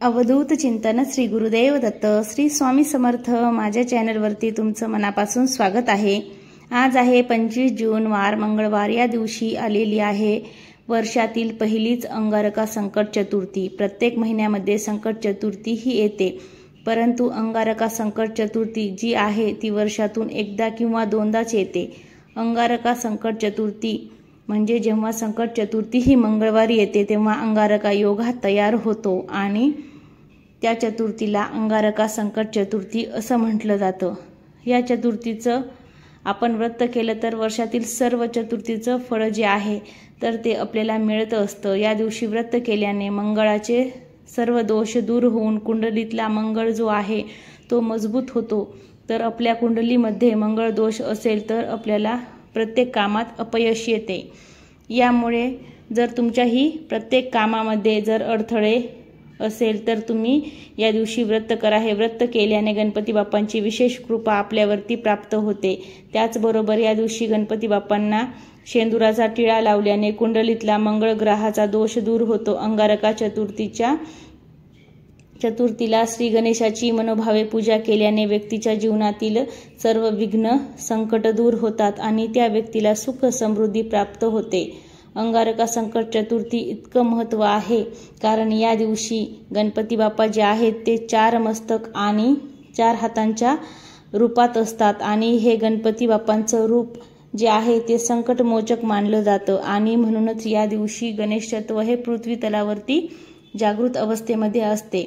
अवधूत चिंतन श्री गुरुदेव दत्त श्री स्वामी समर्थ माझ्या चॅनलवरती तुमचं मनापासून स्वागत आहे। आज आहे 25 जून वार मंगळवार। या दिवशी आलेली आहे वर्षातील पहिलीच अंगारका संकट चतुर्थी। प्रत्येक महिन्यामध्ये संकट चतुर्थी ही येते, परंतु अंगारका संकट चतुर्थी जी आहे ती वर्षातून एकदा किंवा दोनदाच येते। अंगारका संकट चतुर्थी म्हणजे जेव्हा संकट चतुर्थी ही मंगळवारी येते तेव्हा अंगारका योग हा तयार होतो आणि त्या चतुर्थीला अंगारका संकट चतुर्थी असं म्हटलं जातं। या चतुर्थीचं आपण व्रत केलं तर वर्षातील सर्व चतुर्थीचं फळ जे आहे तर ते आपल्याला मिळतं असतं। या दिवशी व्रत केल्याने मंगळाचे सर्व दोष दूर होऊन कुंडलीतला मंगळ जो आहे तो मजबूत होतो। तर आपल्या कुंडलीमध्ये मंगळ दोष असेल तर आपल्याला प्रत्येक कामात अपयश येते। यामुळे जर तुमच्याही प्रत्येक कामामध्ये जर अडथळे असेल तर तुम्ही या दिवशी व्रत करा। हे व्रत केल्याने गणपती बाप्पांची विशेष कृपा आपल्यावरती प्राप्त होते। त्याचबरोबर या दिवशी गणपती बाप्पांना शेंदुराचा टिळा लावल्याने कुंडलीतला मंगळ ग्रहाचा दोष दूर होतो। अंगारका चतुर्थीला श्री गणेशाची मनोभावे पूजा केल्याने व्यक्तीच्या जीवनातील सर्व विघ्न संकट दूर होतात आणि त्या व्यक्तीला सुख समृद्धी प्राप्त होते। अंगारका संकट चतुर्थी इतकं महत्त्व आहे कारण या दिवशी गणपती बाप्पा जे आहेत ते 4 मस्तक आणि 4 हातांच्या रूपात असतात आणि हे गणपती बाप्पांचं रूप जे आहे ते संकटमोचक मानलं जातं आणि म्हणूनच या दिवशी गणेश तत्व हे पृथ्वी तलावरती जागृत अवस्थेमध्ये असते।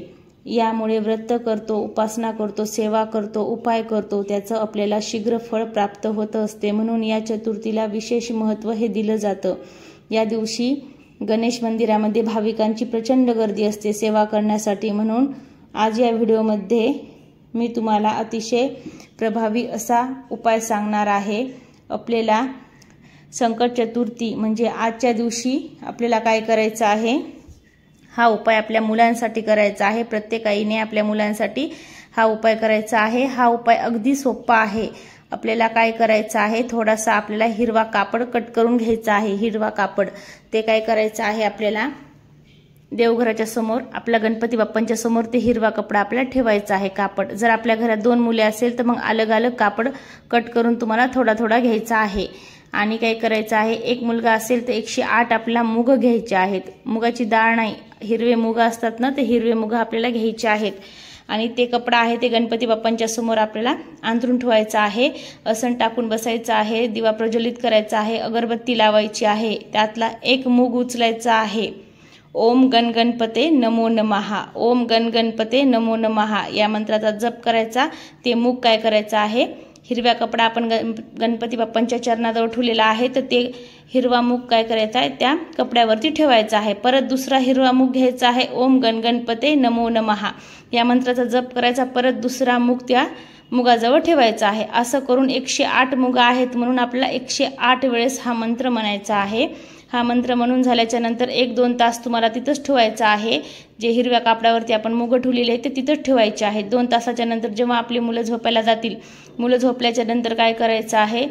यामुळे व्रत करतो, उपासना करतो, सेवा करतो, उपाय करतो त्याचं आपल्याला शीघ्र फळ प्राप्त होत असते। म्हणून या चतुर्थीला विशेष महत्त्व हे दिलं जातं। या दिवशी गणेश मंदिरामध्ये भाविकांची प्रचंड गर्दी असते सेवा करण्यासाठी। म्हणून आज या व्हिडिओमध्ये मी तुम्हाला अतिशय प्रभावी असा उपाय सांगणार आहे। आपल्याला संकट चतुर्थी म्हणजे आजच्या दिवशी आपल्याला काय करायचं आहे, हा उपाय आपल्या मुलांसाठी करायचा आहे। प्रत्येक आईने आपल्या मुलांसाठी हा उपाय करायचा आहे। हा उपाय अगदी सोपा आहे। आपल्याला काय करायचं आहे, थोडासा आपल्याला हिरवा कापड कट करून घ्यायचा आहे। हिरवा कापड ते काय करायचं आहे, आपल्याला देवघराच्या समोर आपल्या गणपती बाप्पांच्या समोर ते हिरवा कपडा आपल्याला ठेवायचा आहे। कापड जर आपल्या घरात 2 मुले असेल तर मग अलग अलग कापड कट करून तुम्हाला थोडा थोडा घ्यायचा आहे। आणि काय करायचं आहे, एक मुलगा असेल तर 108 आपल्याला मूग घ्यायचे आहेत। मुगाची डाळ नाही, हिरवे मूग असतात ना, ते हिरवे मूग आपल्याला घ्यायचे आहेत। आणि ते कपडा आहे ते गणपती बाप्पांच्या समोर आपल्याला अंथरून ठेवायचा आहे। आसन टाकून बसायचं आहे, दिवा प्रज्वलित करायचा आहे, अगरबत्ती लावायची आहे। त्यातला एक मूग उचलायचा आहे। ओम गण गणपते नमो नमः, ओम गण गणपते नमो नमः या मंत्राचा जप करायचा। ते मूग काय करायचं आहे, हिरव्या कपडा आपण गणपती बाप्पांच्या चरणाजवळ ठेवलेला आहे तर ते हिरवा मूग काय करायचा आहे, त्या कपड्यावरती ठेवायचा आहे। परत दुसरा हिरवा मूग घ्यायचा आहे, ओम गण गणपते नमो नमः या मंत्राचा जप करायचा। परत दुसरा मूग त्या मुगाजवळ ठेवायचा आहे। असं करून 108 मुग आहेत म्हणून आपल्याला 108 वेळेस हा मंत्र म्हणायचा आहे। हा मंत्र म्हणून झाल्याच्या नंतर 1-2 तास तुम्हाला तिथंच ठेवायचं आहे। जे हिरव्या कापडावरती आपण मूग ठेवलेले आहेत ते तिथंच ठेवायचे आहेत। 2 तासाच्या नंतर जेव्हा आपली मुलं झोपायला जातील, मुलं झोपल्याच्या नंतर काय करायचं आहे,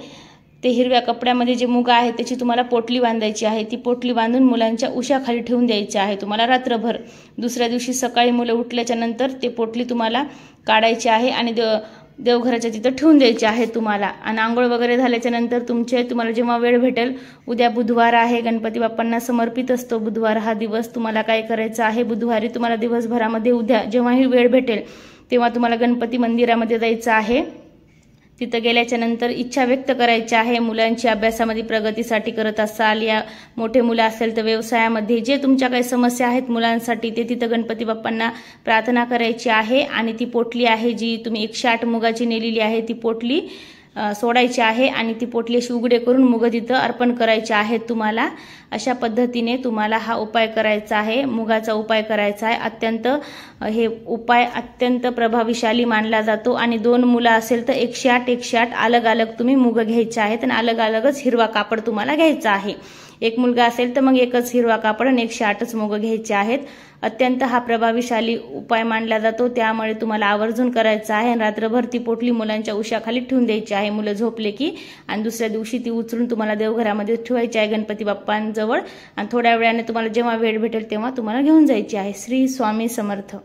ते हिरव्या कपड्यामध्ये जे मूग आहे त्याची तुम्हाला पोटली बांधायची आहे। ती पोटली बांधून मुलांच्या उशाखाली ठेवून द्यायची आहे तुम्हाला रात्रभर। दुसऱ्या दिवशी सकाळी मुलं उठल्याच्या नंतर ते पोटली तुम्हाला काढायची आहे आणि देवघराच्या तिथं ठेवून द्यायचे आहे तुम्हाला। आणि आंघोळ वगैरे झाल्याच्या नंतर तुम्हाला जेव्हा वेळ भेटेल, उद्या बुधवार आहे, गणपती बाप्पांना समर्पित असतो बुधवार हा दिवस, तुम्हाला काय करायचं आहे, बुधवारी तुम्हाला दिवसभरामध्ये उद्या जेव्हाही वेळ भेटेल तेव्हा तुम्हाला गणपती मंदिरामध्ये जायचं आहे। तिथं गेल्याच्या नंतर इच्छा व्यक्त करायची आहे। मुलांची अभ्यासामध्ये प्रगतीसाठी करत असाल, या मोठे मुलं असेल तर व्यवसायामध्ये जे तुमच्या काही समस्या आहेत मुलांसाठी ते तिथं गणपती बाप्पांना प्रार्थना करायची आहे। आणि ती पोटली आहे जी तुम्ही 108 मुगाची नेलेली आहे ती पोटली सोडायची आहे आणि ती पोटली अशी उघडे करून मुग तिथं अर्पण करायचे आहेत तुम्हाला। अशा पद्धतीने तुम्हाला हा उपाय करायचा आहे, मुगाचा उपाय करायचा आहे। हे उपाय अत्यंत प्रभावीशाली मानला जातो। आणि 2 मुलं असेल तर 108 अलग अलग तुम्ही मूग घ्यायचे आहेत आणि अलग अलगच हिरवा कापड तुम्हाला घ्यायचा आहे। एक मुलगा असेल तर मग एकच हिरवा कापड आणि 108च मूग घ्यायचे आहेत। अत्यंत हा प्रभावीशाली उपाय मानला जातो, त्यामुळे तुम्हाला आवर्जून करायचा आहे। रात्रभर ती पोटली मुलांच्या उशाखाली ठेवून द्यायची आहे मुलं झोपले की, आणि दुसऱ्या दिवशी ती उचलून तुम्हाला देवघरामध्ये ठेवायची आहे गणपती बाप्पांजवळ। आणि थोड्या वेळाने तुम्हाला जेव्हा वेळ भेटेल तेव्हा तुम्हाला घेऊन जायची आहे। श्री स्वामी समर्थ।